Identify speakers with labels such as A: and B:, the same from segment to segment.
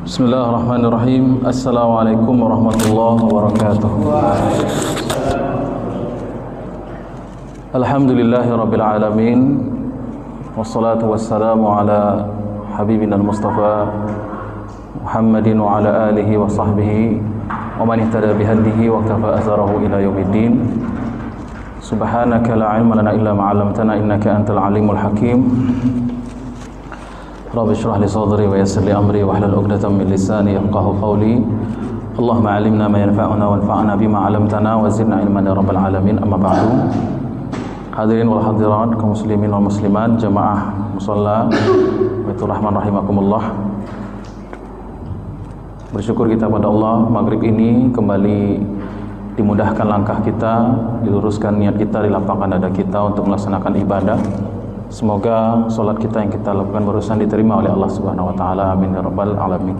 A: Bismillahirrahmanirrahim. Assalamualaikum warahmatullahi wabarakatuh. Alhamdulillahi rabbil alamin. Wassalatu wassalamu ala habibina al-mustafa Muhammadin wa ala alihi wa sahbihi wa man ihtada bihadihi wa kafa atharahu ila yaumiddin. Subhanaka la ilma lana illa ma 'allamtana innaka antal alimul hakim. Rabbi shrah li sadri wa yassir li amri wa hlul 'uqdatam min lisani yafqahu qawli. Allahumma 'allimna ma yanfa'una wanfa'na bima 'allamtana wa zidna ilman ya rabbal alamin. Amma ba'du. Hadirin wal hadirat, kaum muslimin wal muslimat, jamaah musalla Baitur Rahman rahimakumullah. Bersyukur kita pada Allah, maghrib ini kembali dimudahkan langkah kita, diluruskan niat kita, dilapangkan dada kita untuk melaksanakan ibadah. Semoga solat kita yang kita lakukan barusan diterima oleh Allah Subhanahu wa taala. Amin ya rabbal alamin.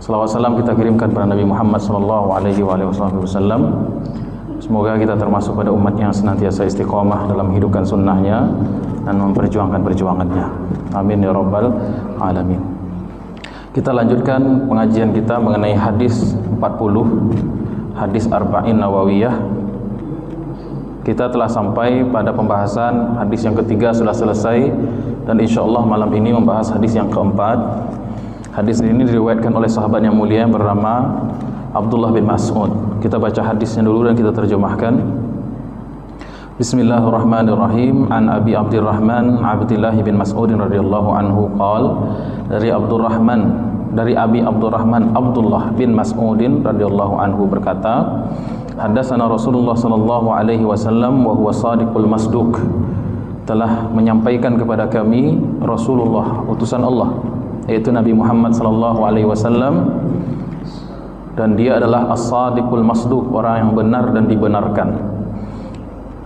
A: Selawat salam kita kirimkan kepada Nabi Muhammad sallallahu alaihi wasallam. Semoga kita termasuk pada umat yang senantiasa istiqomah dalam menghidupkan sunnahnya dan memperjuangkan perjuangannya. Amin ya rabbal alamin. Kita lanjutkan pengajian kita mengenai hadis 40, hadis Arba'in Nawawiyah. Kita telah sampai pada pembahasan hadis yang ketiga, sudah selesai, dan insyaallah malam ini membahas hadis yang keempat. Hadis ini diriwayatkan oleh sahabat yang mulia yang bernama Abdullah bin Mas'ud. Kita baca hadisnya dulu dan kita terjemahkan. Bismillahirrahmanirrahim. An Abi Abdurrahman Abdullah bin Mas'ud radhiyallahu anhu qala, dari Abi Abdurrahman Abdullah bin Mas'udin radhiyallahu anhu berkata, Hadatsana Rasulullah sallallahu alaihi wasallam wa huwa shadiqul masduq. Telah menyampaikan kepada kami Rasulullah, utusan Allah, yaitu Nabi Muhammad sallallahu alaihi wasallam, dan dia adalah as-shadiqul masduq, orang yang benar dan dibenarkan.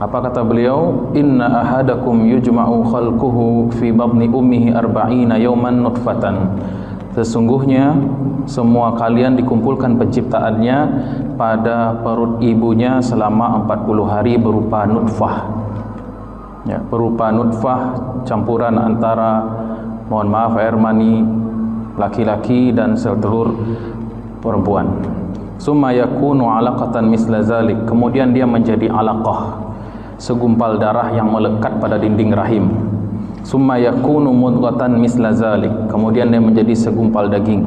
A: Apa kata beliau? Inna ahadakum yujma'u khalquhu fi batni ummihi 40 yawman nutfatan. Sesungguhnya semua kalian dikumpulkan penciptaannya pada perut ibunya selama 40 hari berupa nutfah. Ya, berupa nutfah campuran antara, mohon maaf, air mani laki-laki dan sel telur perempuan. Summa yakunu 'alaqatan misla zalik. Kemudian dia menjadi alaqah, segumpal darah yang melekat pada dinding rahim. Summa yakunu mudghatan misla zalik. Kemudian dia menjadi segumpal daging.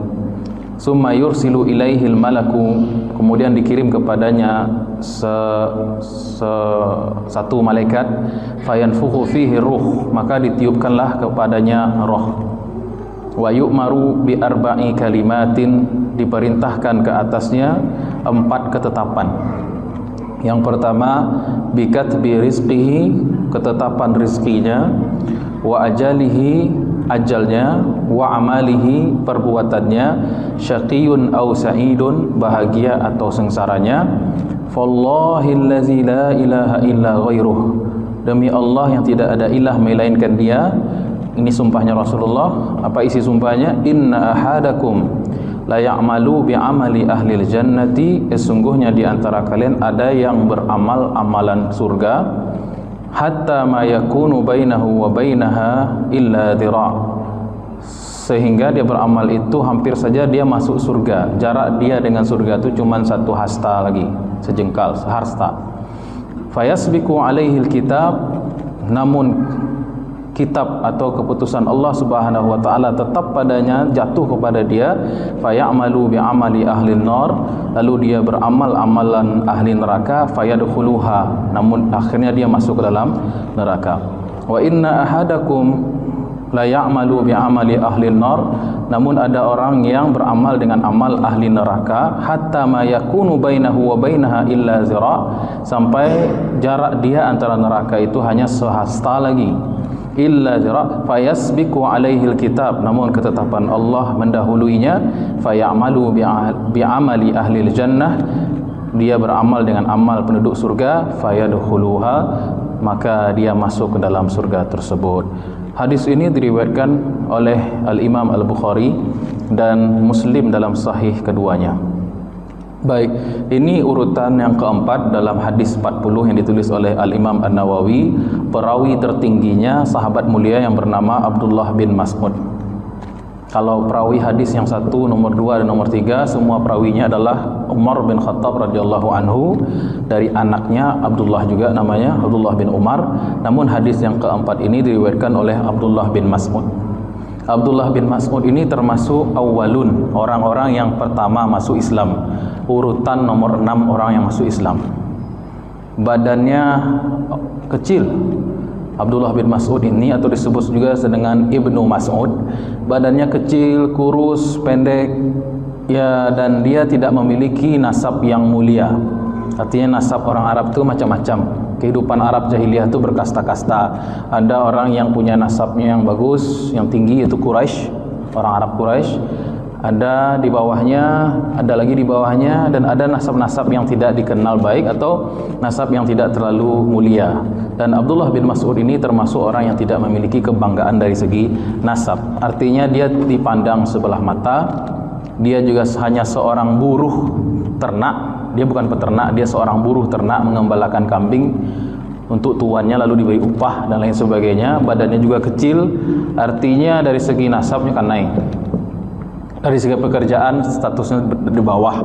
A: Summa yursilu ilaihil malaku. Kemudian dikirim kepadanya satu malaikat. Fayanfukhu fihi ruh. Maka ditiupkanlah kepadanya roh. Wa yu'maru bi arba'i kalimatin. Diperintahkan ke atasnya 4 ketetapan. Yang pertama, bikatbi rizqihi, ketetapan rizkinya, wa ajalihi, ajalnya, wa amalihi, perbuatannya, syaqiyun aw sa'idun, bahagia atau sengsaranya. Fallahillazi la ilaha illa ghairuh. Demi Allah yang tidak ada ilah melainkan dia. Ini sumpahnya Rasulullah. Apa isi sumpahnya? Inna ahadakum la ya'malu bi'amali ahlil jannati. Sesungguhnya di antara kalian ada yang beramal amalan surga, hatta ma yakunu bainahu wa bainaha illa dhira', sehingga dia beramal itu hampir saja dia masuk surga. Jarak dia dengan surga itu cuma 1 hasta lagi, sejengkal, sehasta. Fayasbiqu alaihil kitab, namun kitab atau keputusan Allah Subhanahu wa taala tetap padanya, jatuh kepada dia. Fayamalu bi'amali ahlin nar, lalu dia beramal amalan ahli neraka. Fayadkhuluha, namun akhirnya dia masuk ke dalam neraka. Wa inna ahadakum la ya'malu bi'amali ahlin nar, namun ada orang yang beramal dengan amal ahli neraka, hatta ma yakunu bainahu wa bainaha illa zira', sampai jarak dia antara neraka itu hanya sehasta lagi. Illa zira' fayasbiqu alaihil kitab, namun ketetapan Allah mendahuluinya. Fayamalu bi'amali ahlil jannah, dia beramal dengan amal penduduk surga. Fayadkhuluha, maka dia masuk ke dalam surga tersebut. Hadis ini diriwayatkan oleh Al-Imam Al-Bukhari dan Muslim dalam sahih keduanya. Baik, ini urutan yang keempat dalam hadis 40 yang ditulis oleh Al-Imam An-Nawawi. Perawi tertingginya sahabat mulia yang bernama Abdullah bin Mas'ud. Kalau perawi hadis yang 1, nomor 2 dan nomor 3 semua perawinya adalah Umar bin Khattab radhiyallahu anhu, dari anaknya Abdullah juga namanya Abdullah bin Umar. Namun hadis yang keempat ini diriwayatkan oleh Abdullah bin Mas'ud. Abdullah bin Mas'ud ini termasuk awwalun, orang-orang yang pertama masuk Islam, urutan nomor 6 orang yang masuk Islam. Badannya kecil. Abdullah bin Mas'ud ini, atau disebut juga dengan Ibnu Mas'ud, badannya kecil, kurus, pendek, ya, dan dia tidak memiliki nasab yang mulia. Artinya nasab orang Arab itu macam-macam. Kehidupan Arab jahiliyah itu berkasta-kasta. Ada orang yang punya nasabnya yang bagus, yang tinggi, yaitu Quraisy, orang Arab Quraisy. Ada di bawahnya, ada lagi di bawahnya, dan ada nasab-nasab yang tidak dikenal baik atau nasab yang tidak terlalu mulia. Dan Abdullah bin Mas'ud ini termasuk orang yang tidak memiliki kebanggaan dari segi nasab. Artinya dia dipandang sebelah mata. Dia juga hanya seorang buruh ternak. Dia bukan peternak, dia seorang buruh ternak mengembalakan kambing untuk tuannya, lalu diberi upah dan lain sebagainya. Badannya juga kecil, artinya dari segi nasabnya kan naik. Dari segi pekerjaan statusnya di bawah.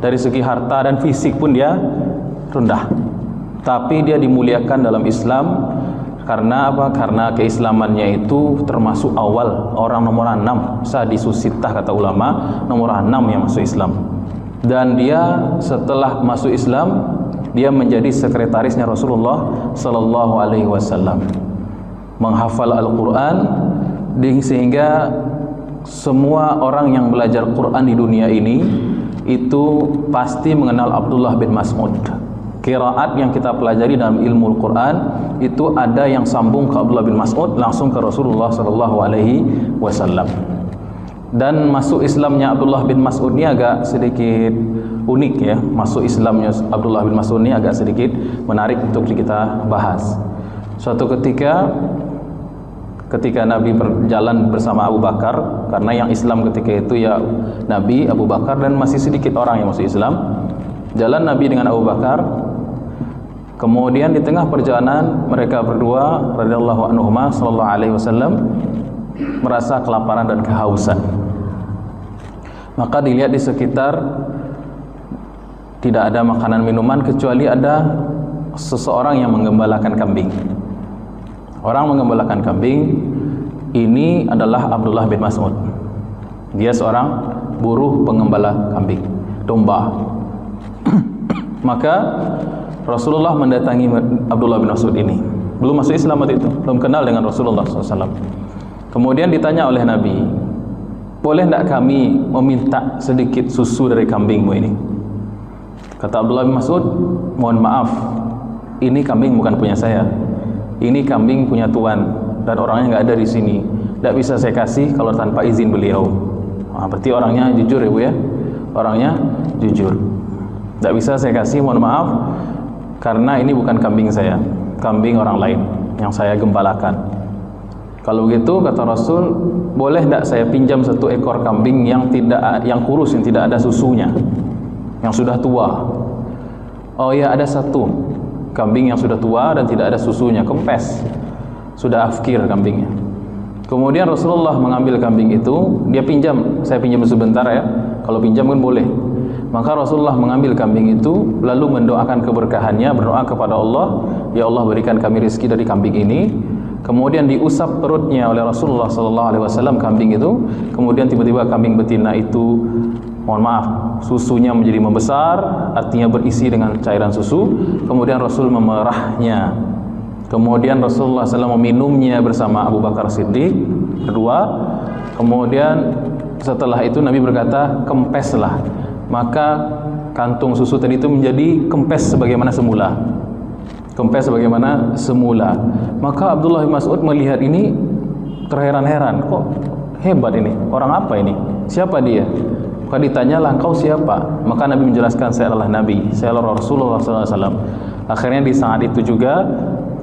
A: Dari segi harta dan fisik pun dia rendah. Tapi dia dimuliakan dalam Islam karena apa? Karena keislamannya itu termasuk awal, orang nomor 6, sadisus sittah kata ulama, nomor 6 yang masuk Islam. Dan dia setelah masuk Islam, dia menjadi sekretarisnya Rasulullah sallallahu alaihi wasallam. Menghafal Al-Qur'an sehingga semua orang yang belajar Quran di dunia ini itu pasti mengenal Abdullah bin Mas'ud. Qiraat yang kita pelajari dalam ilmu Al-Quran itu ada yang sambung ke Abdullah bin Mas'ud langsung ke Rasulullah sallallahu alaihi wasallam. Dan masuk Islamnya Abdullah bin Mas'ud ini agak sedikit unik ya. Masuk Islamnya Abdullah bin Mas'ud ini agak sedikit menarik untuk kita bahas. Suatu ketika Nabi berjalan bersama Abu Bakar, karena yang Islam ketika itu ya Nabi, Abu Bakar, dan masih sedikit orang yang masuk Islam. Jalan Nabi dengan Abu Bakar. Kemudian di tengah perjalanan mereka berdua radhiyallahu anhuma sallallahu alaihi wasallam merasa kelaparan dan kehausan. Maka dilihat di sekitar tidak ada makanan minuman kecuali ada seseorang yang menggembalakan kambing. Orang menggembalakan kambing ini adalah Abdullah bin Mas'ud. Dia seorang buruh pengembala kambing, domba. Maka Rasulullah mendatangi Abdullah bin Mas'ud ini. Belum masuk Islam waktu itu, belum kenal dengan Rasulullah SAW. Kemudian ditanya oleh Nabi, boleh tidak kami meminta sedikit susu dari kambingmu ini? Kata Abdullah bin Mas'ud, mohon maaf, ini kambing bukan punya saya. Ini kambing punya tuan dan orangnya nggak ada di sini. Tidak bisa saya kasih kalau tanpa izin beliau. Nah, berarti orangnya jujur ya Bu ya. Orangnya jujur. Tidak bisa saya kasih, mohon maaf, karena ini bukan kambing saya, kambing orang lain yang saya gembalakan. Kalau begitu kata Rasul, boleh tidak saya pinjam satu ekor kambing yang kurus, yang tidak ada susunya, yang sudah tua? Oh ya, ada satu kambing yang sudah tua dan tidak ada susunya, kempes, sudah afkir kambingnya. Kemudian Rasulullah mengambil kambing itu, dia pinjam, saya pinjam sebentar ya, kalau pinjam kan boleh. Maka Rasulullah mengambil kambing itu lalu mendoakan keberkahannya, berdoa kepada Allah, ya Allah berikan kami rezeki dari kambing ini. Kemudian diusap perutnya oleh Rasulullah SAW kambing itu. Kemudian tiba-tiba kambing betina itu, mohon maaf, susunya menjadi membesar, artinya berisi dengan cairan susu. Kemudian Rasul memerahnya. Kemudian Rasulullah SAW meminumnya bersama Abu Bakar Siddiq berdua. Kemudian setelah itu Nabi berkata, kempeslah. Maka kantung susu tadi itu menjadi kempes sebagaimana semula. Kempes sebagaimana semula. Maka Abdullah bin Mas'ud melihat ini terheran-heran, kok hebat ini, orang apa ini, siapa dia? Maka ditanyalah, engkau siapa? Maka Nabi menjelaskan, saya adalah Nabi, saya adalah Rasulullah SAW. Akhirnya di saat itu juga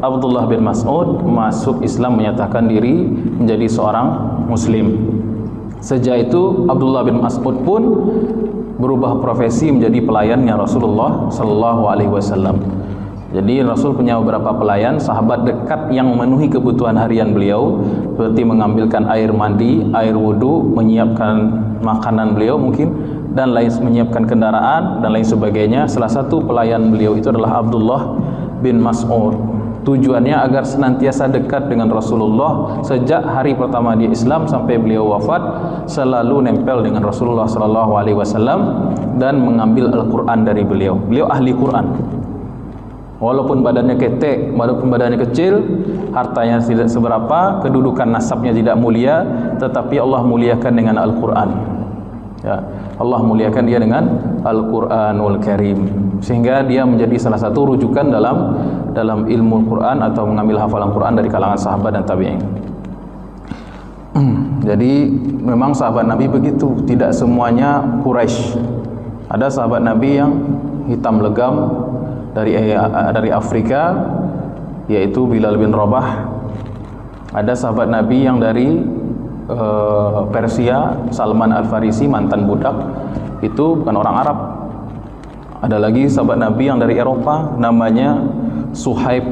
A: Abdullah bin Mas'ud masuk Islam, menyatakan diri menjadi seorang Muslim. Sejak itu Abdullah bin Mas'ud pun berubah profesi menjadi pelayannya Rasulullah SAW. Jadi Rasul punya beberapa pelayan, sahabat dekat yang memenuhi kebutuhan harian beliau, seperti mengambilkan air mandi, air wudu, menyiapkan makanan beliau mungkin, dan lain, menyiapkan kendaraan dan lain sebagainya. Salah satu pelayan beliau itu adalah Abdullah bin Mas'ud. Tujuannya agar senantiasa dekat dengan Rasulullah sejak hari pertama dia Islam sampai beliau wafat, selalu nempel dengan Rasulullah SAW dan mengambil Al-Quran dari beliau. Beliau ahli Quran. Walaupun badannya ketek, walaupun badannya kecil, hartanya tidak seberapa, kedudukan nasabnya tidak mulia, tetapi Allah muliakan dengan Al-Quran. Ya, Allah muliakan dia dengan Al-Quranul Karim, sehingga dia menjadi salah satu rujukan dalam ilmu Quran atau mengambil hafalan Quran dari kalangan sahabat dan tabi'in. Jadi memang sahabat Nabi begitu, tidak semuanya Quraisy. Ada sahabat Nabi yang hitam legam dari Afrika, yaitu Bilal bin Rabah. Ada sahabat Nabi yang dari Persia, Salman Al-Farisi, mantan budak, itu bukan orang Arab. Ada lagi sahabat Nabi yang dari Eropa, namanya Suhaib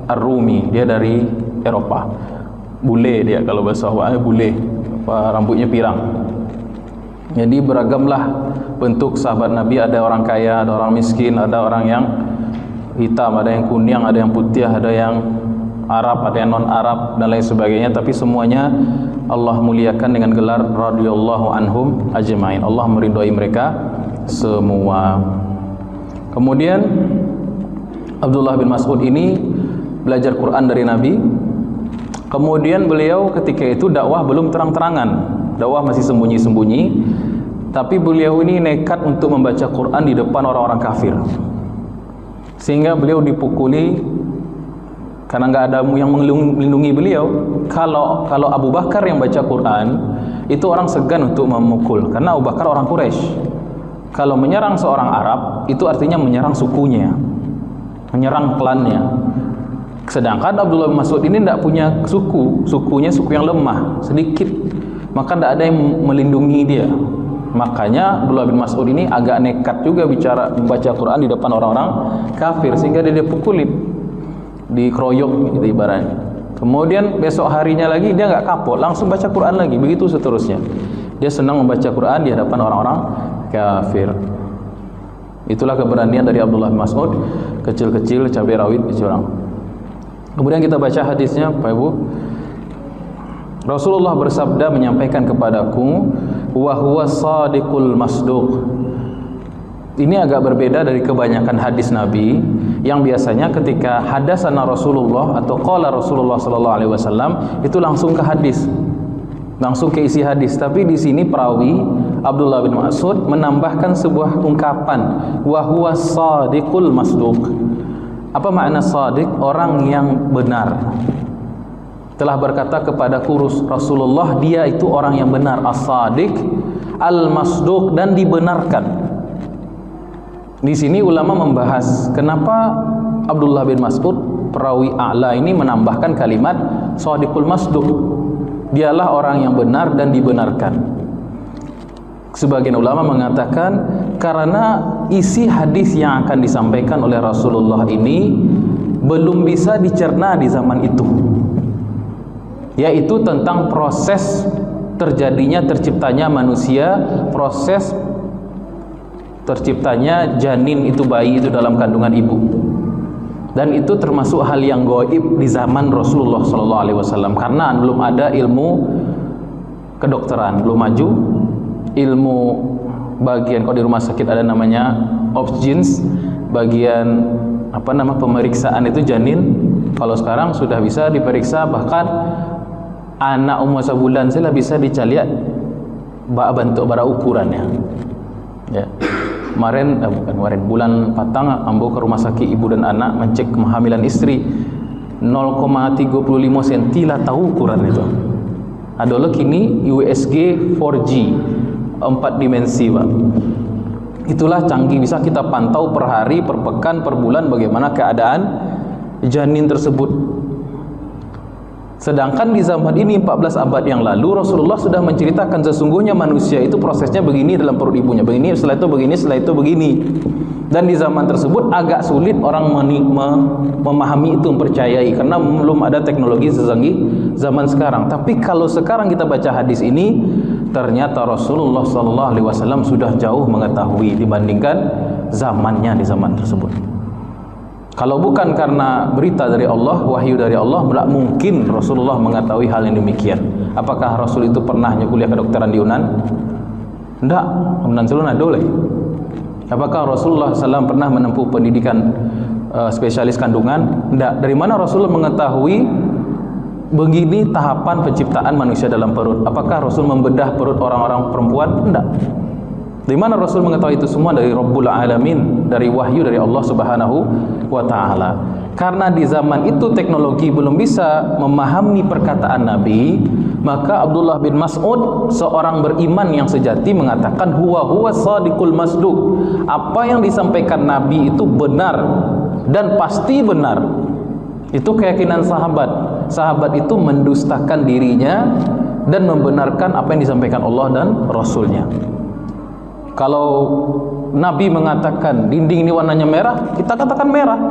A: Ar-Rumi, dia dari Eropa. Bule dia, kalau bahasa awalnya bule, rambutnya pirang. Jadi beragamlah bentuk sahabat Nabi, ada orang kaya, ada orang miskin, ada orang yang hitam, ada yang kuning, ada yang putih, ada yang Arab, ada yang non-Arab dan lain sebagainya, tapi semuanya Allah muliakan dengan gelar radhiyallahu anhum ajmain. Allah meridhai mereka semua. Kemudian Abdullah bin Mas'ud ini belajar Quran dari Nabi. Kemudian beliau ketika itu dakwah belum terang-terangan, dakwah masih sembunyi-sembunyi, tapi beliau ini nekat untuk membaca Quran di depan orang-orang kafir, sehingga beliau dipukuli karena nggak ada yang melindungi beliau. Kalau Abu Bakar yang baca Quran, itu orang segan untuk memukul, karena Abu Bakar orang Quraisy. Kalau menyerang seorang Arab, itu artinya menyerang sukunya, menyerang klannya. Sedangkan Abdullah bin Mas'ud ini tidak punya sukunya suku yang lemah, sedikit, maka tidak ada yang melindungi dia. Makanya Abdullah bin Mas'ud ini agak nekat juga membaca Quran di depan orang-orang kafir, sehingga dia dipukulin, dikeroyok gitu ibaratnya. Kemudian besok harinya lagi dia nggak kapok, langsung baca Quran lagi, begitu seterusnya. Dia senang membaca Quran di hadapan orang-orang kafir. Itulah keberanian dari Abdullah bin Mas'ud, kecil-kecil cabai rawit dicurang. Kemudian kita baca hadisnya, Pak Ibu. Rasulullah bersabda menyampaikan kepadaku, wa huwa shadiqul masduq. Ini agak berbeda dari kebanyakan hadis Nabi yang biasanya ketika hadasana Rasulullah atau qala Rasulullah sallallahu alaihi wasallam itu langsung ke hadis, langsung ke isi hadis. Tapi di sini perawi Abdullah bin Mas'ud menambahkan sebuah ungkapan, wa huwa shadiqul masduq. Apa makna shadiq? Orang yang benar. Telah berkata kepadaku Rasulullah, dia itu orang yang benar, as-shadiq al-masduq, dan dibenarkan. Di sini ulama membahas kenapa Abdullah bin Mas'ud perawi a'la ini menambahkan kalimat shadiqul masduq. Dialah orang yang benar dan dibenarkan. Sebagian ulama mengatakan karena isi hadis yang akan disampaikan oleh Rasulullah ini belum bisa dicerna di zaman itu, yaitu tentang proses terciptanya manusia, proses terciptanya janin itu, bayi itu dalam kandungan ibu. Dan itu termasuk hal yang gaib di zaman Rasulullah SAW, karena belum ada ilmu kedokteran, belum maju ilmu bagian, kalau di rumah sakit ada namanya obstetricals, bagian pemeriksaan itu janin. Kalau sekarang sudah bisa diperiksa, bahkan anak umur sebulan saja bisa dicaliat bentuk bara ukurannya. Ya. Bulan patang ambo ke rumah sakit ibu dan anak mencek kehamilan istri, 0,35 cm lah tahu ukuran itu. Adalah kini USG 4G, 4 dimensi, Pak. Itulah canggih, bisa kita pantau per hari, per pekan, per bulan bagaimana keadaan janin tersebut. Sedangkan di zaman ini 14 abad yang lalu Rasulullah sudah menceritakan sesungguhnya manusia itu prosesnya begini dalam perut ibunya, begini, setelah itu begini, setelah itu begini. Dan di zaman tersebut agak sulit orang memahami itu, mempercayai, karena belum ada teknologi secanggih zaman sekarang. Tapi kalau sekarang kita baca hadis ini, ternyata Rasulullah SAW sudah jauh mengetahui dibandingkan zamannya di zaman tersebut. Kalau bukan karena berita dari Allah, wahyu dari Allah, tidak mungkin Rasulullah mengetahui hal yang demikian. Apakah Rasul itu pernah kuliah kedokteran di Yunan? Tidak, Yunan Sulun ada boleh. Apakah Rasulullah SAW pernah menempuh pendidikan spesialis kandungan? Tidak. Dari mana Rasulullah mengetahui begini tahapan penciptaan manusia dalam perut? Apakah Rasul membedah perut orang-orang perempuan? Tidak. Dari mana Rasul mengetahui itu semua? Dari Rabbul Alamin, dari wahyu dari Allah Subhanahu wa Ta'ala. Karena di zaman itu teknologi belum bisa memahami perkataan Nabi, maka Abdullah bin Mas'ud, seorang beriman yang sejati, mengatakan huwa shadiqul masduq. Apa yang disampaikan Nabi itu benar dan pasti benar. Itu keyakinan sahabat. Sahabat itu mendustakan dirinya dan membenarkan apa yang disampaikan Allah dan Rasulnya. Kalau Nabi mengatakan dinding ini warnanya merah, kita katakan merah,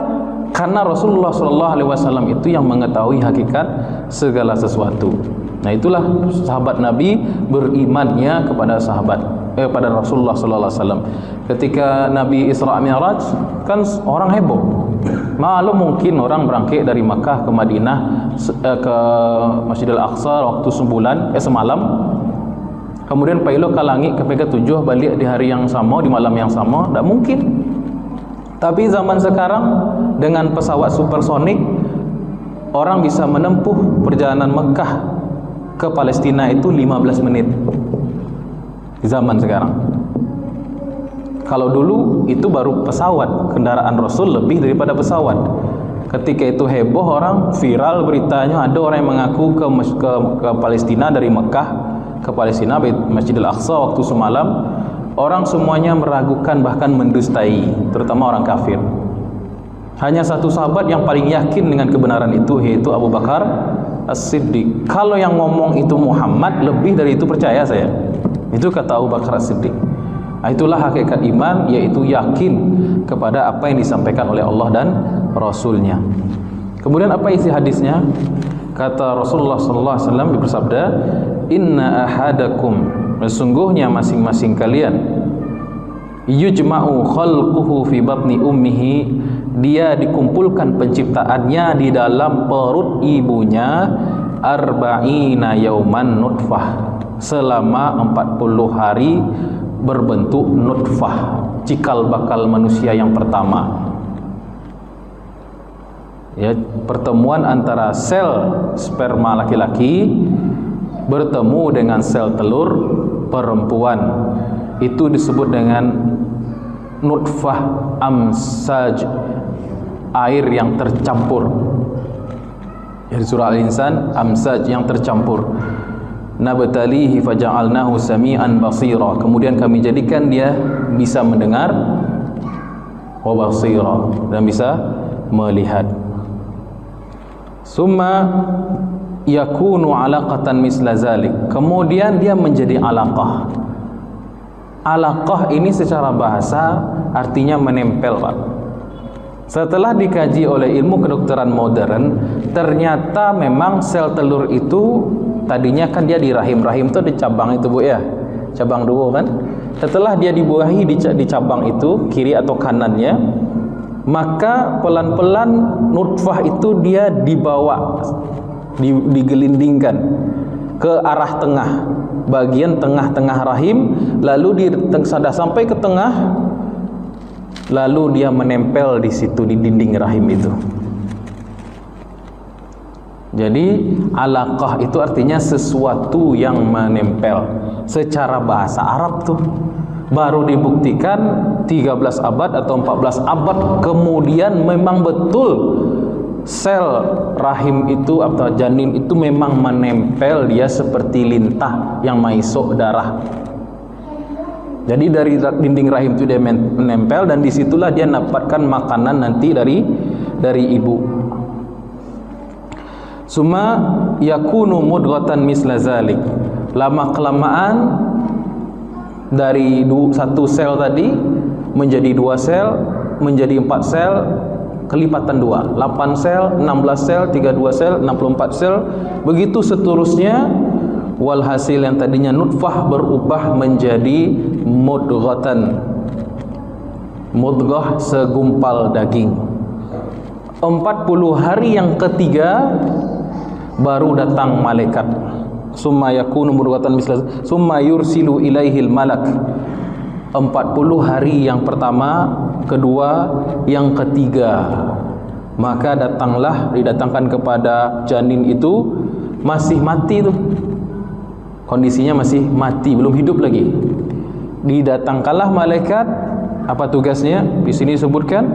A: karena Rasulullah SAW itu yang mengetahui hakikat segala sesuatu. Nah, itulah sahabat Nabi berimannya kepada pada Rasulullah SAW. Ketika Nabi Isra Mi'raj, kan orang heboh. Maklum mungkin orang berangkat dari Makkah ke Madinah ke Masjidil Aqsa waktu semalam. Kemudian pailo ke langit ke PK7 balik di hari yang sama, di malam yang sama, tidak mungkin. Tapi zaman sekarang dengan pesawat supersonik, orang bisa menempuh perjalanan Mekah ke Palestina itu 15 menit. Di zaman sekarang. Kalau dulu itu baru pesawat, kendaraan Rasul lebih daripada pesawat. Ketika itu heboh, orang viral beritanya, ada orang yang mengaku ke Palestina dari Mekah ke Palestina, Masjidil Aqsa waktu semalam. Orang semuanya meragukan, bahkan mendustai, terutama orang kafir. Hanya satu sahabat yang paling yakin dengan kebenaran itu, yaitu Abu Bakar As-Siddiq. Kalau yang ngomong itu Muhammad, lebih dari itu percaya saya. Itu kata Abu Bakar As-Siddiq. Nah, itulah hakikat iman, yaitu yakin kepada apa yang disampaikan oleh Allah dan Rasulnya. Kemudian apa isi hadisnya? Kata Rasulullah SAW bersabda, inna ahadakum, sesungguhnya masing-masing kalian, yujma'u khalquhu fi batni ummihi, dia dikumpulkan penciptaannya di dalam perut ibunya, arba'ina yauman nutfah, selama 40 hari berbentuk nutfah, cikal bakal manusia yang pertama. Ya, pertemuan antara sel sperma laki-laki bertemu dengan sel telur perempuan, itu disebut dengan nutfah amsaj, air yang tercampur. Di surah Al-Insan, amsaj yang tercampur. Nabtalihi faja'alnahu sami'an basira, kemudian kami jadikan dia bisa mendengar, wa basira, dan bisa melihat. Summa yakunu alaqatan misla zalik, kemudian dia menjadi alaqah. Alaqah ini secara bahasa artinya menempel, Pak. Setelah dikaji oleh ilmu kedokteran modern, ternyata memang sel telur itu tadinya kan dia di rahim itu di cabang itu, Bu, ya, cabang dua kan. Setelah dia dibuahi di cabang itu, kiri atau kanannya, maka pelan-pelan nutfah itu dia dibawa, digelindingkan ke arah tengah, bagian tengah-tengah rahim, lalu sudah sampai ke tengah, lalu dia menempel di situ, di dinding rahim itu. Jadi alaqah itu artinya sesuatu yang menempel. Secara bahasa Arab tuh baru dibuktikan 13 abad atau 14 abad kemudian memang betul sel rahim itu atau janin itu memang menempel, dia seperti lintah yang maisok darah. Jadi dari dinding rahim itu dia menempel, dan disitulah dia dapatkan makanan nanti dari ibu. Summa yakunu mudghatan misla zalik, lama kelamaan dari satu sel tadi menjadi 2 sel, menjadi 4 sel kelipatan 2, 8 sel, 16 sel, 32 sel, 64 sel, begitu seterusnya. Walhasil yang tadinya nutfah berubah menjadi mudghatan, mudghah segumpal daging. 40 hari yang ketiga baru datang malaikat. Summa yakunu mudghatan misla summa yursilu ilaihil malak. 40 hari yang pertama, kedua, yang ketiga, maka didatangkan kepada janin itu masih mati tuh, kondisinya masih mati, belum hidup lagi. Didatangkanlah malaikat. Apa tugasnya? Di sini disebutkan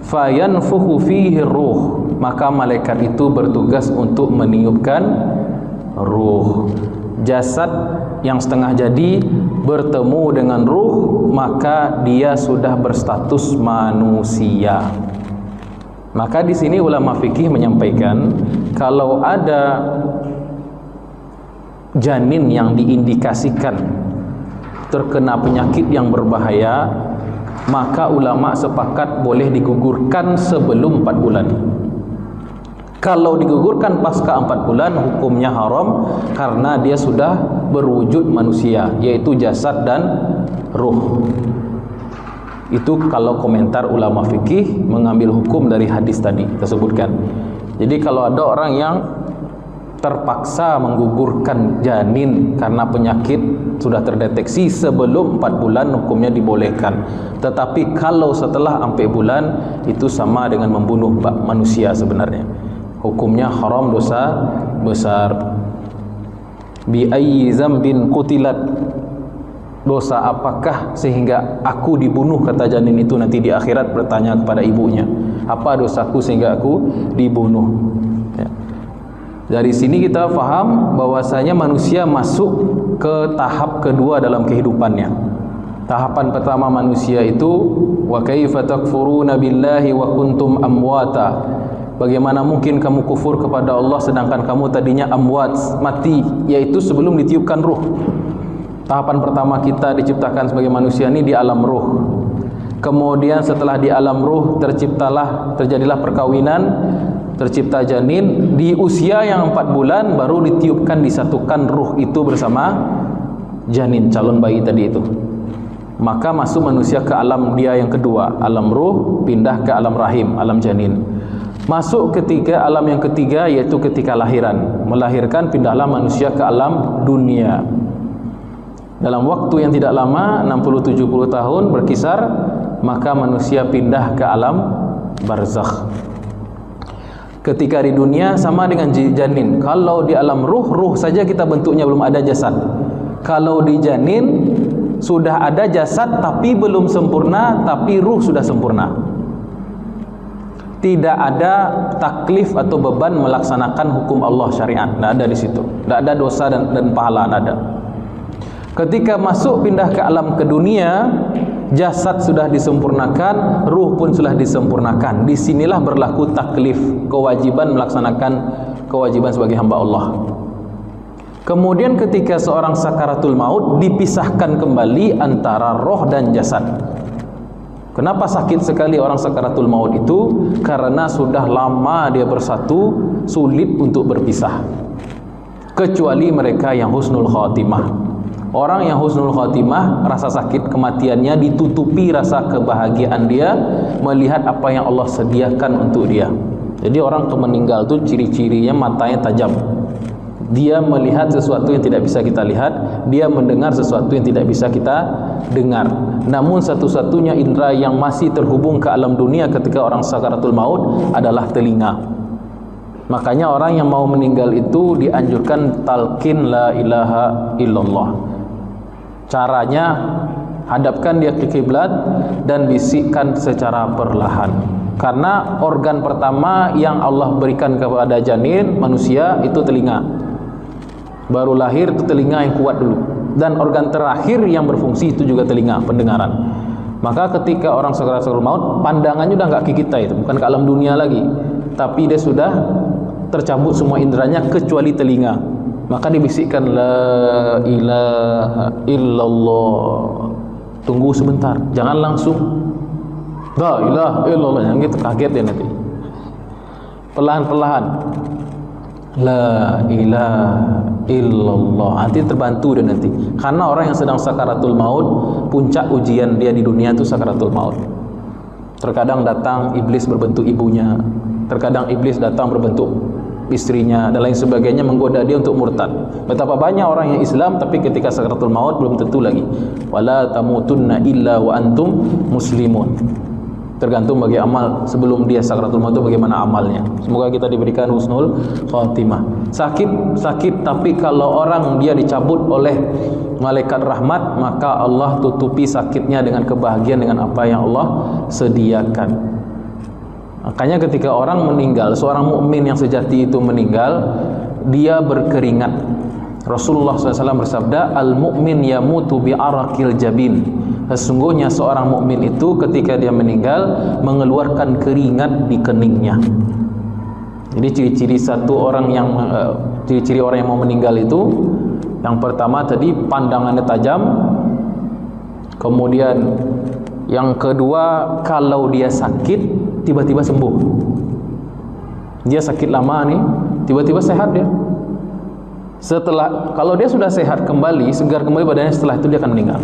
A: fayanfukhu fihi ruh, maka malaikat itu bertugas untuk meniupkan ruh. Jasad yang setengah jadi bertemu dengan ruh, maka dia sudah berstatus manusia. Maka di sini ulama fikih menyampaikan, kalau ada janin yang diindikasikan terkena penyakit yang berbahaya, maka ulama sepakat boleh digugurkan sebelum 4 bulan. Kalau digugurkan pasca 4 bulan, hukumnya haram karena dia sudah berwujud manusia, yaitu jasad dan ruh. Itu kalau komentar ulama fikih mengambil hukum dari hadis tadi tersebutkan. Jadi kalau ada orang yang terpaksa menggugurkan janin karena penyakit sudah terdeteksi sebelum 4 bulan, hukumnya dibolehkan. Tetapi kalau setelah 4 bulan, itu sama dengan membunuh manusia sebenarnya. Hukumnya haram, dosa besar. Bi ayyi zambin qutilat, dosa apakah sehingga aku dibunuh, kata janin itu nanti di akhirat bertanya kepada ibunya, apa dosaku sehingga aku dibunuh. Ya. Dari sini kita faham bahwasanya manusia masuk ke tahap kedua dalam kehidupannya. Tahapan pertama manusia itu wa kaifa takfuruna billahi wa kuntum amwata. Bagaimana mungkin kamu kufur kepada Allah sedangkan kamu tadinya amwat, mati, yaitu sebelum ditiupkan ruh. Tahapan pertama kita diciptakan sebagai manusia ini di alam ruh. Kemudian setelah di alam ruh terjadilah perkawinan, tercipta janin. Di usia yang 4 bulan baru ditiupkan, disatukan ruh itu bersama janin, calon bayi tadi itu. Maka masuk manusia ke alam dia yang kedua, alam ruh, pindah ke alam rahim, alam janin. Masuk ketika alam yang ketiga, yaitu ketika lahiran. Melahirkan, pindahlah manusia ke alam dunia. Dalam waktu yang tidak lama, 60-70 tahun berkisar, maka manusia pindah ke alam barzakh. Ketika di dunia sama dengan janin. Kalau di alam ruh, ruh saja kita bentuknya belum ada jasad. Kalau di janin sudah ada jasad tapi belum sempurna, tapi ruh sudah sempurna. Tidak ada taklif atau beban melaksanakan hukum Allah syariat, tidak ada di situ. Tidak ada dosa dan pahala, tidak ada. Ketika masuk pindah ke alam ke dunia, jasad sudah disempurnakan, ruh pun sudah disempurnakan. Disinilah berlaku taklif, kewajiban melaksanakan kewajiban sebagai hamba Allah. Kemudian ketika seorang sakaratul maut, dipisahkan kembali antara roh dan jasad. Kenapa sakit sekali orang sakaratul maut itu? Karena sudah lama dia bersatu, sulit untuk berpisah. Kecuali mereka yang husnul khatimah. Orang yang husnul khatimah, rasa sakit kematiannya ditutupi rasa kebahagiaan dia melihat apa yang Allah sediakan untuk dia. Jadi orang yang meninggal itu ciri-cirinya matanya tajam. Dia melihat sesuatu yang tidak bisa kita lihat, dia mendengar sesuatu yang tidak bisa kita dengar. Namun satu-satunya indera yang masih terhubung ke alam dunia ketika orang sakaratul maut adalah telinga. Makanya orang yang mau meninggal itu dianjurkan talqin la ilaha illallah. Caranya, hadapkan dia ke kiblat dan bisikkan secara perlahan. Karena organ pertama yang Allah berikan kepada janin manusia itu telinga. Baru lahir itu telinga yang kuat dulu. Dan organ terakhir yang berfungsi itu juga telinga, pendengaran. Maka ketika orang sakaratul maut, pandangannya udah nggak ke kita itu, bukan ke alam dunia lagi, tapi dia sudah tercabut semua inderanya kecuali telinga. Maka dibisikkan la ilaha illallah. Tunggu sebentar, jangan langsung. La ilaha illallah, yang gitu kaget dia nanti. Perlahan-perlahan, la ilaha illallah, nanti terbantu dia nanti. Karena orang yang sedang sakaratul maut, puncak ujian dia di dunia itu sakaratul maut. Terkadang datang iblis berbentuk ibunya, terkadang iblis datang berbentuk istrinya dan lain sebagainya, menggoda dia untuk murtad. Betapa banyak orang yang Islam tapi ketika sakaratul maut belum tentu lagi. Wala tamutunna illa wa antum muslimun. Tergantung bagi amal sebelum dia sakaratul maut itu bagaimana amalnya. Semoga kita diberikan husnul khatimah. Sakit tapi kalau orang dia dicabut oleh malaikat rahmat, maka Allah tutupi sakitnya dengan kebahagiaan dengan apa yang Allah sediakan. Makanya ketika orang meninggal, seorang mukmin yang sejati itu meninggal, dia berkeringat. Rasulullah SAW bersabda, al-mu'min yamutu bi'arakil jabin. Sesungguhnya seorang mukmin itu ketika dia meninggal mengeluarkan keringat di keningnya. Jadi ciri-ciri orang yang mau meninggal itu, yang pertama tadi pandangannya tajam, kemudian yang kedua kalau dia sakit tiba-tiba sembuh. Dia sakit lama nih, tiba-tiba sehat dia. Kalau dia sudah sehat kembali, segar kembali badannya, setelah itu dia akan meninggal.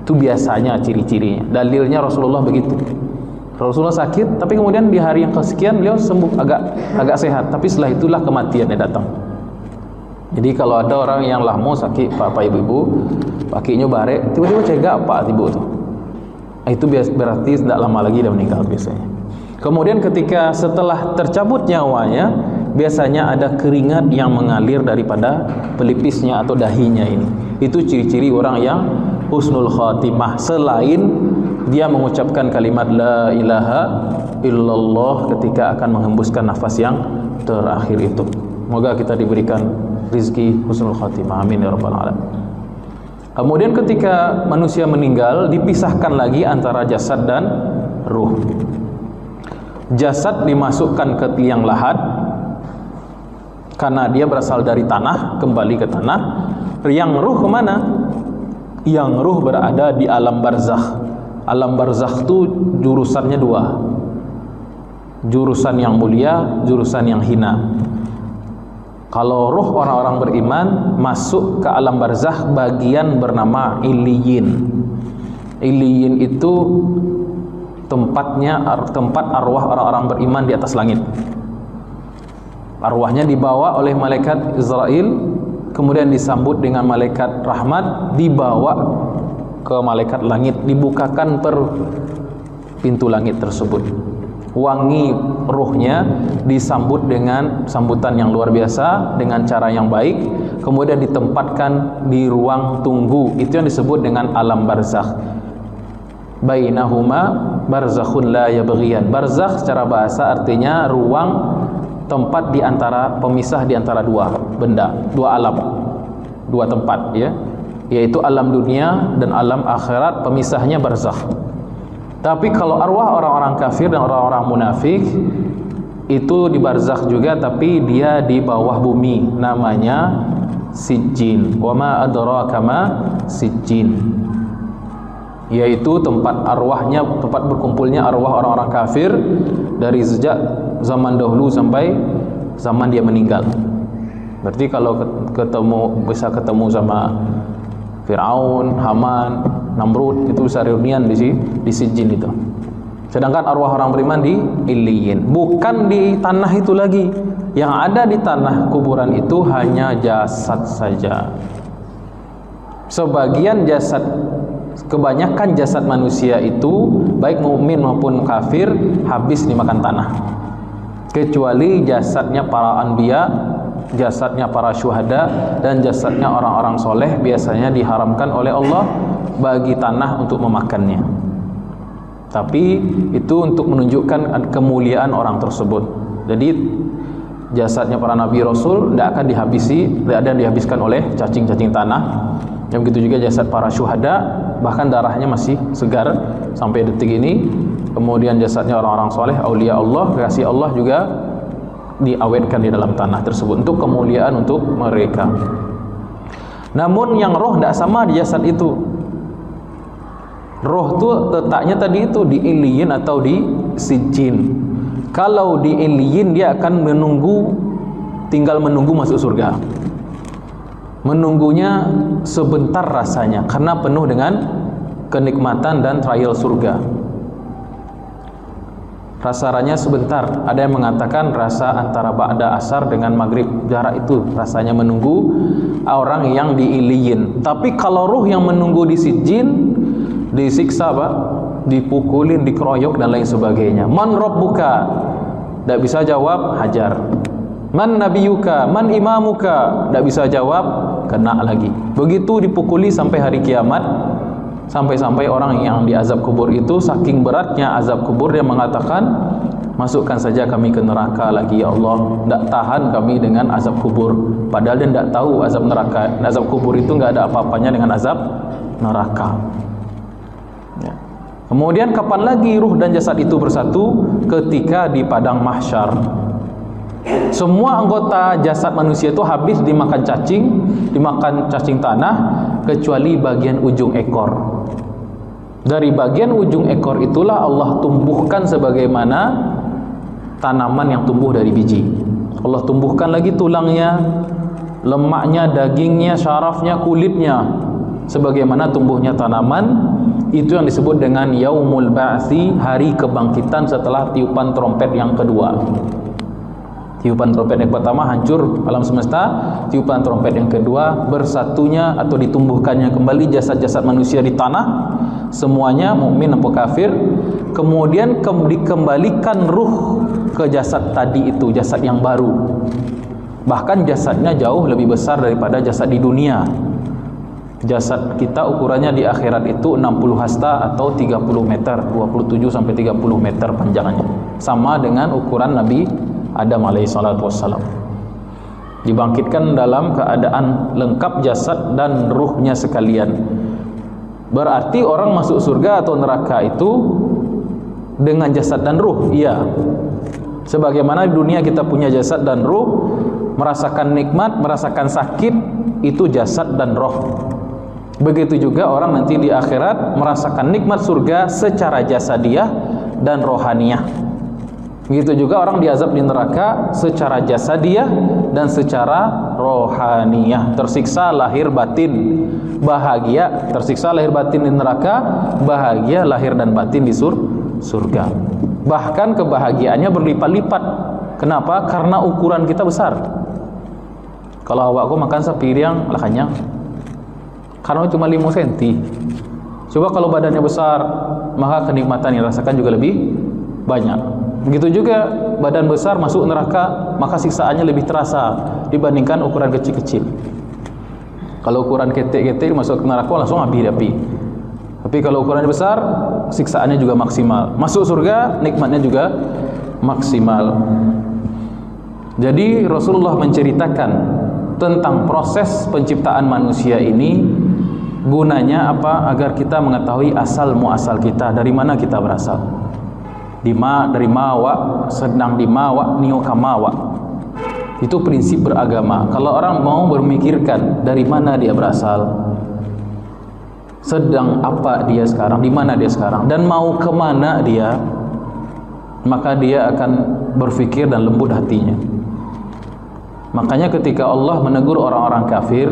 A: Itu biasanya ciri-cirinya. Dalilnya Rasulullah begitu. Rasulullah sakit, tapi kemudian di hari yang kesekian beliau sembuh, agak sehat. Tapi setelah itulah kematiannya datang. Jadi kalau ada orang yang lama sakit, bapak ibu-ibu, pakinya bare, tiba-tiba cegak pak ibu tuh. Itu berarti tidak lama lagi dia meninggal biasanya. Kemudian ketika setelah tercabut nyawanya, biasanya ada keringat yang mengalir daripada pelipisnya atau dahinya ini. Itu ciri-ciri orang yang husnul khatimah, selain dia mengucapkan kalimat la ilaha illallah ketika akan menghembuskan nafas yang terakhir itu. Semoga kita diberikan rizki husnul khatimah, amin ya rabbal alamin. Kemudian ketika manusia meninggal, dipisahkan lagi antara jasad dan ruh. Jasad dimasukkan ke liang lahat karena dia berasal dari tanah, kembali ke tanah. Yang ruh kemana? Yang ruh berada di alam barzakh. Alam barzakh itu jurusannya dua, jurusan yang mulia, jurusan yang hina. Kalau ruh orang-orang beriman masuk ke alam barzakh bagian bernama Iliyin. Iliyin itu tempat arwah orang-orang beriman di atas langit. Arwahnya dibawa oleh malaikat Israel, kemudian disambut dengan malaikat rahmat, dibawa ke malaikat langit, dibukakan per pintu langit tersebut. Wangi ruhnya disambut dengan sambutan yang luar biasa, dengan cara yang baik, kemudian ditempatkan di ruang tunggu. Itu yang disebut dengan alam barzakh. Bainahuma barzakhun la yabghiyan. Barzakh secara bahasa artinya ruang, tempat di antara, pemisah di antara dua benda, dua alam, dua tempat ya, yaitu alam dunia dan alam akhirat, pemisahnya barzakh. Tapi kalau arwah orang-orang kafir dan orang-orang munafik itu di barzakh juga, tapi dia di bawah bumi, namanya Sijjin. Wa ma adraka ma Sijjin, yaitu tempat arwahnya, tempat berkumpulnya arwah orang-orang kafir dari sejak zaman dahulu sampai zaman dia meninggal. Berarti kalau bisa ketemu sama Fir'aun, Haman, Namrud, itu bisa reunian di Sijjin itu. Sedangkan arwah orang beriman di Iliyin, bukan di tanah itu lagi. Yang ada di tanah kuburan itu hanya jasad saja. Sebagian jasad, kebanyakan jasad manusia itu baik mukmin maupun kafir habis dimakan tanah, kecuali jasadnya para anbiya, jasadnya para syuhada, dan jasadnya orang-orang soleh biasanya diharamkan oleh Allah bagi tanah untuk memakannya. Tapi itu untuk menunjukkan kemuliaan orang tersebut. Jadi jasadnya para nabi rasul tidak akan dihabiskan oleh cacing-cacing tanah. Yang begitu juga jasad para syuhada, bahkan darahnya masih segar sampai detik ini. Kemudian jasadnya orang-orang soleh, aulia Allah, kekasih Allah juga diawetkan di dalam tanah tersebut untuk kemuliaan untuk mereka. Namun yang roh tidak sama di jasad itu. Roh itu letaknya tadi itu di Iliyin atau di Sijjin. Kalau di Iliyin dia akan tinggal menunggu masuk surga. Menunggunya sebentar rasanya karena penuh dengan kenikmatan dan trial surga. Rasanya sebentar. Ada yang mengatakan rasa antara ba'da asar dengan maghrib, jarak itu rasanya menunggu orang yang di Iliyin. Tapi kalau ruh yang menunggu di Sijjin, disiksa Pak, dipukulin, dikeroyok dan lain sebagainya. Man rabbuka? Tidak bisa jawab, hajar. Man nabiyuka? Man imamuka? Tidak bisa jawab, kena lagi. Begitu dipukuli sampai hari kiamat. Sampai-sampai orang yang diazab kubur itu saking beratnya azab kubur, dia mengatakan, masukkan saja kami ke neraka lagi ya Allah, tidak tahan kami dengan azab kubur. Padahal dia tidak tahu azab neraka, azab kubur itu nggak ada apa-apanya dengan azab neraka. Ya. Kemudian kapan lagi ruh dan jasad itu bersatu? Ketika di padang mahsyar. Semua anggota jasad manusia itu habis dimakan cacing tanah, kecuali bagian ujung ekor. Dari bagian ujung ekor itulah Allah tumbuhkan sebagaimana tanaman yang tumbuh dari biji. Allah tumbuhkan lagi tulangnya, lemaknya, dagingnya, syarafnya, kulitnya, sebagaimana tumbuhnya tanaman. Itu yang disebut dengan Yaumul Ba'tsi, hari kebangkitan setelah tiupan trompet yang kedua. Tiupan trompet yang pertama hancur alam semesta, tiupan trompet yang kedua bersatunya atau ditumbuhkannya kembali jasad-jasad manusia di tanah, semuanya mukmin atau kafir. Kemudian dikembalikan ruh ke jasad tadi itu, jasad yang baru. Bahkan jasadnya jauh lebih besar daripada jasad di dunia. Jasad kita ukurannya di akhirat itu 60 hasta atau 30 meter, 27 sampai 30 meter panjangnya. Sama dengan ukuran Nabi Adam alaihissalatu wassalam. Dibangkitkan dalam keadaan lengkap jasad dan ruhnya sekalian. Berarti orang masuk surga atau neraka itu dengan jasad dan ruh. Iya. Sebagaimana di dunia kita punya jasad dan ruh, merasakan nikmat, merasakan sakit, itu jasad dan roh. Begitu juga orang nanti di akhirat merasakan nikmat surga secara jasadiah dan rohaniyah. Begitu juga orang diazab di neraka secara jasadiah dan secara rohaniyah. Tersiksa lahir batin, bahagia. Tersiksa lahir batin di neraka, bahagia lahir dan batin di surga. Bahkan kebahagiaannya berlipat-lipat. Kenapa? Karena ukuran kita besar. Kalau awakku makan sepiring lah kenyang, karena cuma 5 cm. Coba kalau badannya besar, maka kenikmatan yang dirasakan juga lebih banyak. Begitu juga badan besar masuk neraka, maka siksaannya lebih terasa dibandingkan ukuran kecil-kecil. Kalau ukuran ketek-ketek masuk ke neraka langsung habis api. Tapi kalau ukurannya besar, siksaannya juga maksimal. Masuk surga, nikmatnya juga maksimal. Jadi Rasulullah menceritakan tentang proses penciptaan manusia ini, gunanya apa? Agar kita mengetahui asal muasal kita, dari mana kita berasal. Dari mawa, sedang di mawa, nio kamawa. Itu prinsip beragama. Kalau orang mau bermikirkan dari mana dia berasal, sedang apa dia sekarang, di mana dia sekarang, dan mau kemana dia, maka dia akan berpikir dan lembut hatinya. Makanya ketika Allah menegur orang-orang kafir,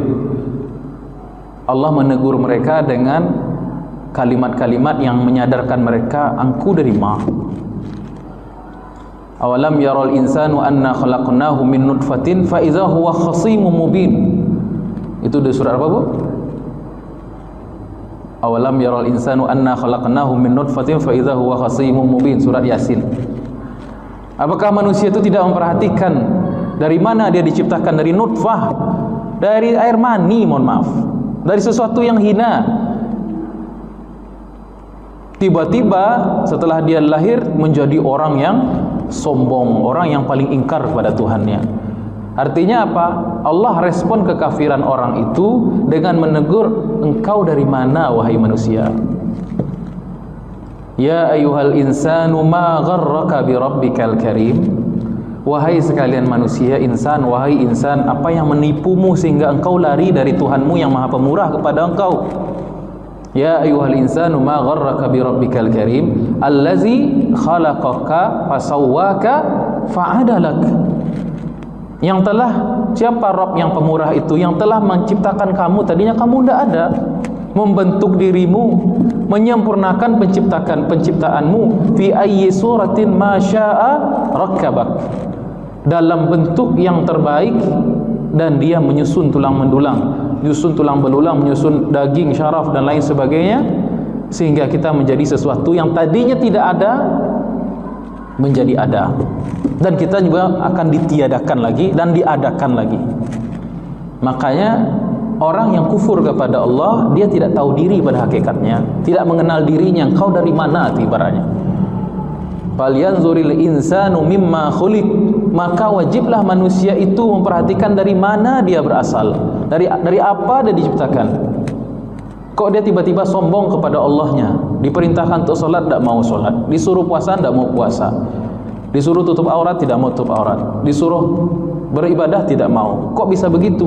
A: Allah menegur mereka dengan kalimat-kalimat yang menyadarkan mereka, angku dari ma. Awalam yaral insanu anna khalaqnahu min nutfatin fa idza huwa khasimun mubin. Itu di surat apa, Bu? Awalam yaral insanu anna khalaqnahu min nutfatin fa idza huwa khasimun mubin, surat Yasin. Apakah manusia itu tidak memperhatikan dari mana dia diciptakan? Dari nutfah, dari air mani, mohon maaf, dari sesuatu yang hina. Tiba-tiba setelah dia lahir menjadi orang yang sombong, orang yang paling ingkar kepada Tuhannya. Artinya apa? Allah respon kekafiran orang itu dengan menegur, engkau dari mana wahai manusia? Ya ayyuhal insanu ma gharraka bi rabbikal karim. Wahai sekalian manusia, insan, wahai insan, apa yang menipumu sehingga engkau lari dari Tuhanmu yang maha pemurah kepada engkau? Ya ayyuhal insanu ma gharraka bi rabbikal karim allazi khalaqaka fasawwaka fa'adalak. Yang telah, siapa Rabb yang pemurah itu, yang telah menciptakan kamu, tadinya kamu tidak ada, membentuk dirimu, menyempurnakan penciptaanmu, fi ayyi suratin ma syaa rakkabak, dalam bentuk yang terbaik, dan dia menyusun tulang belulang, menyusun daging, syaraf dan lain sebagainya, sehingga kita menjadi sesuatu yang tadinya tidak ada menjadi ada, dan kita juga akan ditiadakan lagi dan diadakan lagi. Makanya orang yang kufur kepada Allah, dia tidak tahu diri pada hakikatnya, tidak mengenal dirinya, kau dari mana ibaratnya. Falyanzuril insanu mimma khuliq, maka wajiblah manusia itu memperhatikan dari mana dia berasal, dari apa dia diciptakan. Kok dia tiba-tiba sombong kepada Allahnya? Diperintahkan untuk sholat, tidak mau sholat. Disuruh puasa, tidak mau puasa. Disuruh tutup aurat, tidak mau tutup aurat. Disuruh beribadah, tidak mau. Kok bisa begitu?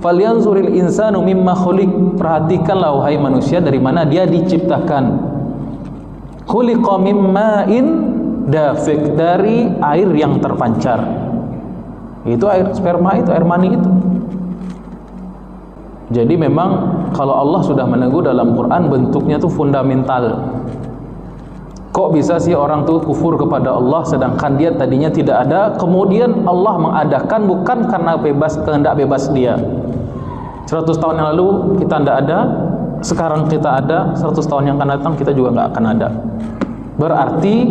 A: Falyanzuril insanu mimma khuliq, perhatikanlah wahai manusia dari mana dia diciptakan. Khuliqa mimma'in dafiq, dari air yang terpancar. Itu air sperma, itu air mani itu. Jadi memang kalau Allah sudah menegur dalam Quran, bentuknya itu fundamental. Kok bisa sih orang tuh kufur kepada Allah sedangkan dia tadinya tidak ada, kemudian Allah mengadakan bukan karena kehendak bebas dia. 100 tahun yang lalu kita tidak ada, sekarang kita ada, 100 tahun yang akan datang kita juga nggak akan ada. Berarti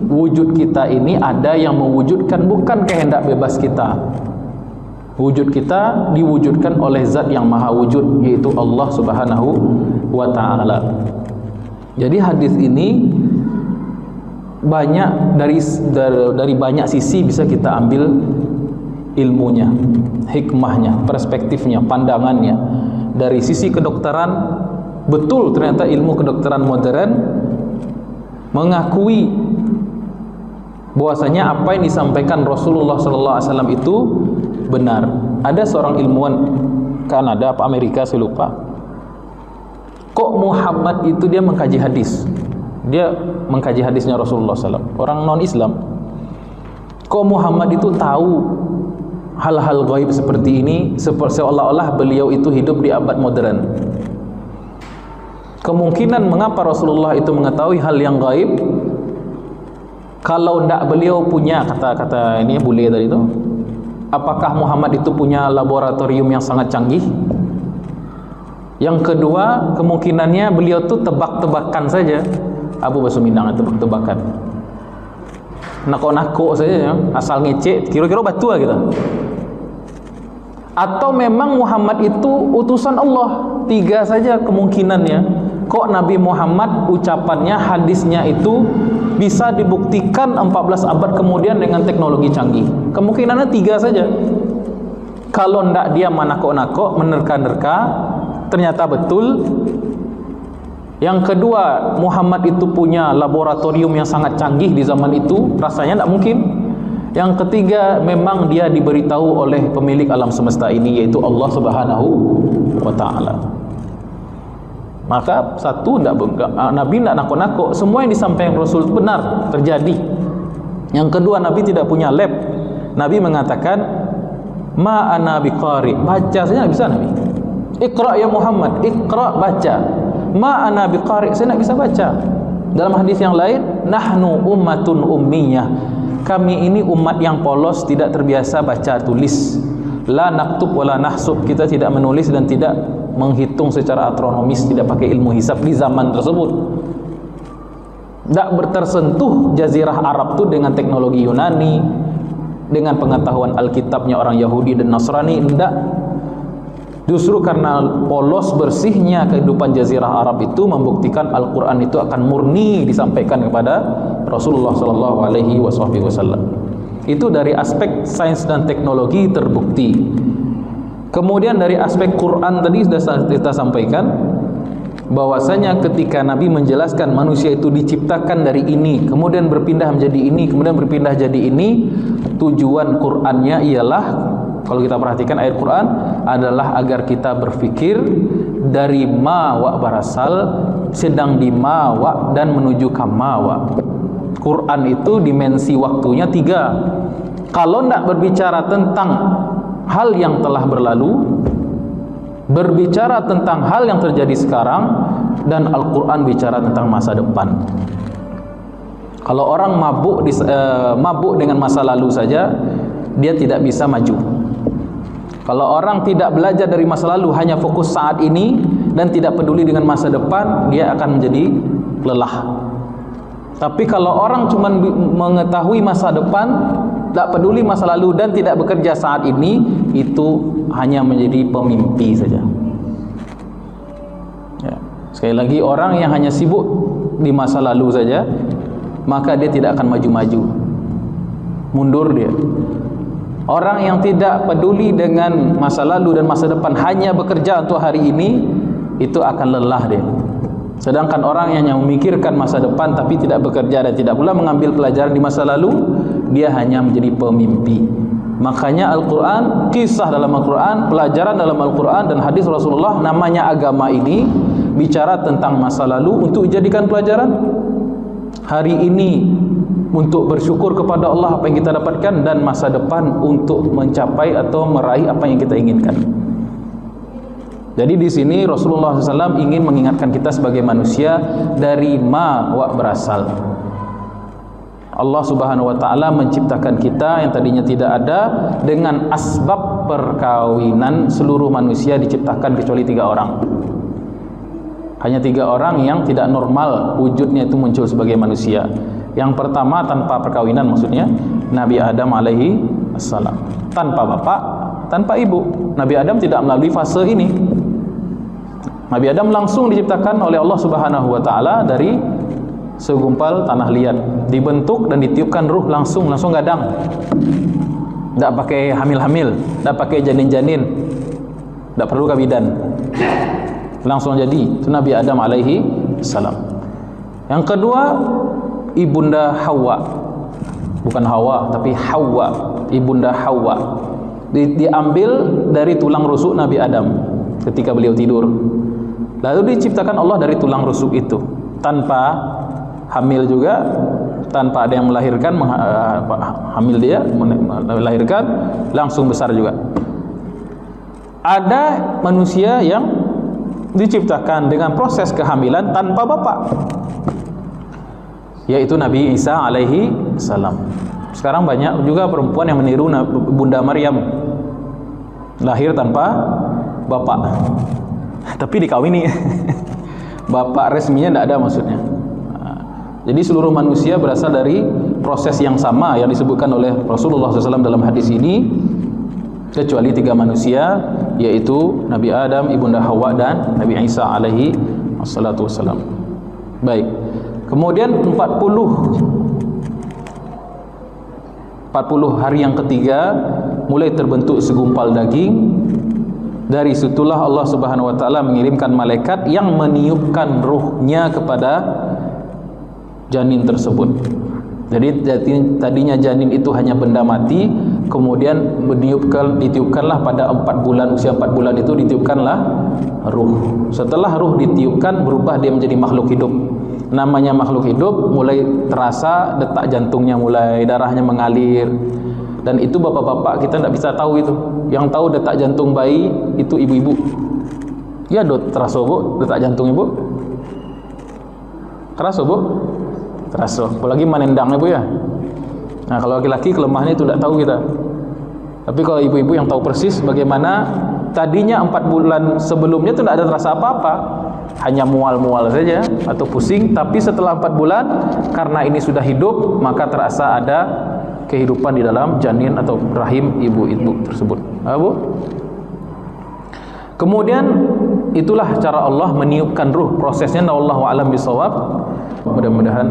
A: wujud kita ini ada yang mewujudkan, bukan kehendak bebas kita. Wujud kita diwujudkan oleh zat yang maha wujud, yaitu Allah subhanahu wa ta'ala. Jadi hadis ini banyak, dari banyak sisi bisa kita ambil ilmunya, hikmahnya, perspektifnya, pandangannya. Dari sisi kedokteran, betul ternyata ilmu kedokteran modern mengakui bahwasanya apa yang disampaikan Rasulullah SAW itu benar. Ada seorang ilmuwan Kanada apa Amerika saya lupa, kok Muhammad itu dia mengkaji hadis, dia mengkaji hadisnya Rasulullah SAW, orang non Islam. Kok Muhammad itu tahu hal-hal gaib seperti ini, seolah-olah beliau itu hidup di abad modern. Kemungkinan mengapa Rasulullah itu mengetahui hal yang gaib, kalau tidak beliau punya, kata ini bule tadi itu, apakah Muhammad itu punya laboratorium yang sangat canggih? Yang kedua, kemungkinannya beliau tuh tebak-tebakan saja. Abu Basumindang tebak-tebakan, nako-nako saja ya, asal ngecek, kira-kira batu lah kita. Atau memang Muhammad itu utusan Allah? 3 saja kemungkinannya. Kok Nabi Muhammad ucapannya, hadisnya itu bisa dibuktikan 14 abad kemudian dengan teknologi canggih? Kemungkinannya 3 saja. Kalau ndak dia manako-nako, menerka-nerka, ternyata betul. Yang kedua, Muhammad itu punya laboratorium yang sangat canggih di zaman itu, rasanya tidak mungkin. Yang ketiga, memang dia diberitahu oleh pemilik alam semesta ini, yaitu Allah subhanahu wa ta'ala. Maka satu, Nabi tidak nako-nako, semua yang disampaikan Rasul itu benar, terjadi. Yang kedua, Nabi tidak punya lab. Nabi mengatakan, ma ana biqari, baca saja bisa Nabi. Iqra ya Muhammad, iqra, baca. Ma ana biqari, saya tidak bisa baca. Dalam hadis yang lain, nahnu ummatun ummiyah, kami ini umat yang polos, tidak terbiasa baca tulis. La naktub wala nahsub, kita tidak menulis dan tidak menghitung secara astronomis, tidak pakai ilmu hisab di zaman tersebut. Tidak bertersentuh jazirah Arab itu dengan teknologi Yunani, dengan pengetahuan Alkitabnya orang Yahudi dan Nasrani, tidak. Justru karena polos bersihnya kehidupan jazirah Arab itu membuktikan Al-Quran itu akan murni disampaikan kepada Rasulullah SAW. Itu dari aspek sains dan teknologi terbukti. Kemudian dari aspek Quran tadi sudah kita sampaikan bahwasanya ketika Nabi menjelaskan manusia itu diciptakan dari ini, kemudian berpindah menjadi ini, kemudian berpindah jadi ini, tujuan Qur'annya ialah, kalau kita perhatikan ayat Quran, adalah agar kita berfikir dari ma wa berasal, sedang di ma wa dan menuju ke ma wa. Quran itu dimensi waktunya 3. Kalau tidak berbicara tentang hal yang telah berlalu, berbicara tentang hal yang terjadi sekarang, dan Al-Quran bicara tentang masa depan. Kalau orang mabuk dengan masa lalu saja, dia tidak bisa maju. Kalau orang tidak belajar dari masa lalu, hanya fokus saat ini dan tidak peduli dengan masa depan, dia akan menjadi lelah. Tapi kalau orang cuma mengetahui masa depan, tak peduli masa lalu dan tidak bekerja saat ini, itu hanya menjadi pemimpi saja. Ya. Sekali lagi, orang yang hanya sibuk di masa lalu saja, maka dia tidak akan maju-maju, mundur dia. Orang yang tidak peduli dengan masa lalu dan masa depan, hanya bekerja untuk hari ini, itu akan lelah dia. Sedangkan orang yang memikirkan masa depan tapi tidak bekerja dan tidak pula mengambil pelajaran di masa lalu, dia hanya menjadi pemimpi. Makanya Al-Quran, kisah dalam Al-Quran, pelajaran dalam Al-Quran dan hadis Rasulullah, namanya agama ini bicara tentang masa lalu untuk dijadikan pelajaran, hari ini untuk bersyukur kepada Allah apa yang kita dapatkan, dan masa depan untuk mencapai atau meraih apa yang kita inginkan. Jadi di sini Rasulullah SAW ingin mengingatkan kita sebagai manusia dari ma wa berasal. Allah Subhanahu wa taala menciptakan kita yang tadinya tidak ada dengan asbab perkawinan. Seluruh manusia diciptakan kecuali 3 orang. Hanya 3 orang yang tidak normal wujudnya itu muncul sebagai manusia. Yang pertama tanpa perkawinan, maksudnya Nabi Adam alaihi assalam. Tanpa bapak, tanpa ibu. Nabi Adam tidak melalui fase ini. Nabi Adam langsung diciptakan oleh Allah Subhanahu wa taala dari segumpal tanah liat, dibentuk dan ditiupkan ruh langsung gadang. Tidak pakai hamil-hamil, tidak pakai janin-janin, tidak perlu kabidan, langsung jadi. Itu Nabi Adam alaihi salam. Yang kedua, ibunda Hawa, bukan Hawa tapi Hawa, ibunda Hawa, diambil dari tulang rusuk Nabi Adam ketika beliau tidur. Lalu diciptakan Allah dari tulang rusuk itu, tanpa hamil juga, tanpa ada yang melahirkan, hamil dia, melahirkan, langsung besar juga. Ada manusia yang diciptakan dengan proses kehamilan tanpa bapak, yaitu Nabi Isa alaihi salam. Sekarang banyak juga perempuan yang meniru Bunda Maryam, lahir tanpa bapak, tapi dikawini. Bapak resminya tidak ada maksudnya. Jadi seluruh manusia berasal dari proses yang sama yang disebutkan oleh Rasulullah SAW dalam hadis ini, kecuali 3 manusia, yaitu Nabi Adam, ibunda Hawa, dan Nabi Isa alaihi wassalatu wassalam. Baik. Kemudian 40 hari yang ketiga mulai terbentuk segumpal daging. Dari situlah Allah Subhanahu wa taala mengirimkan malaikat yang meniupkan ruhnya kepada janin tersebut. Jadi tadinya janin itu hanya benda mati, kemudian ditiupkanlah pada 4 bulan, usia 4 bulan itu ditiupkanlah ruh. Setelah ruh ditiupkan, berubah dia menjadi makhluk hidup. Namanya makhluk hidup, mulai terasa detak jantungnya, mulai darahnya mengalir. Dan itu bapak-bapak kita tidak bisa tahu itu. Yang tahu detak jantung bayi itu ibu-ibu. Ya, terasa bu detak jantung ibu? Terasa bu? Terasa. Apalagi menendangnya bu ya. Nah, kalau laki-laki kelemahannya itu tidak tahu kita. Tapi kalau ibu-ibu yang tahu persis bagaimana tadinya 4 bulan sebelumnya itu tidak ada terasa apa-apa, hanya mual-mual saja atau pusing. Tapi setelah 4 bulan, karena ini sudah hidup, maka terasa ada kehidupan di dalam janin atau rahim ibu-ibu tersebut. Bu? Kemudian itulah cara Allah meniupkan ruh. Prosesnya wallahu a'lam bishawab. Mudah-mudahan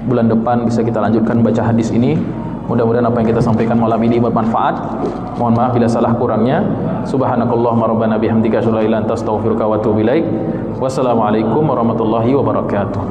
A: bulan depan bisa kita lanjutkan baca hadis ini. Mudah-mudahan apa yang kita sampaikan malam ini bermanfaat. Mohon maaf bila salah kurangnya. Subhanakallahumma rabbana bihamdika asyhadu an la ilaha illa anta astaghfiruka wa atubu ilaik. Wassalamualaikum warahmatullahi wabarakatuh.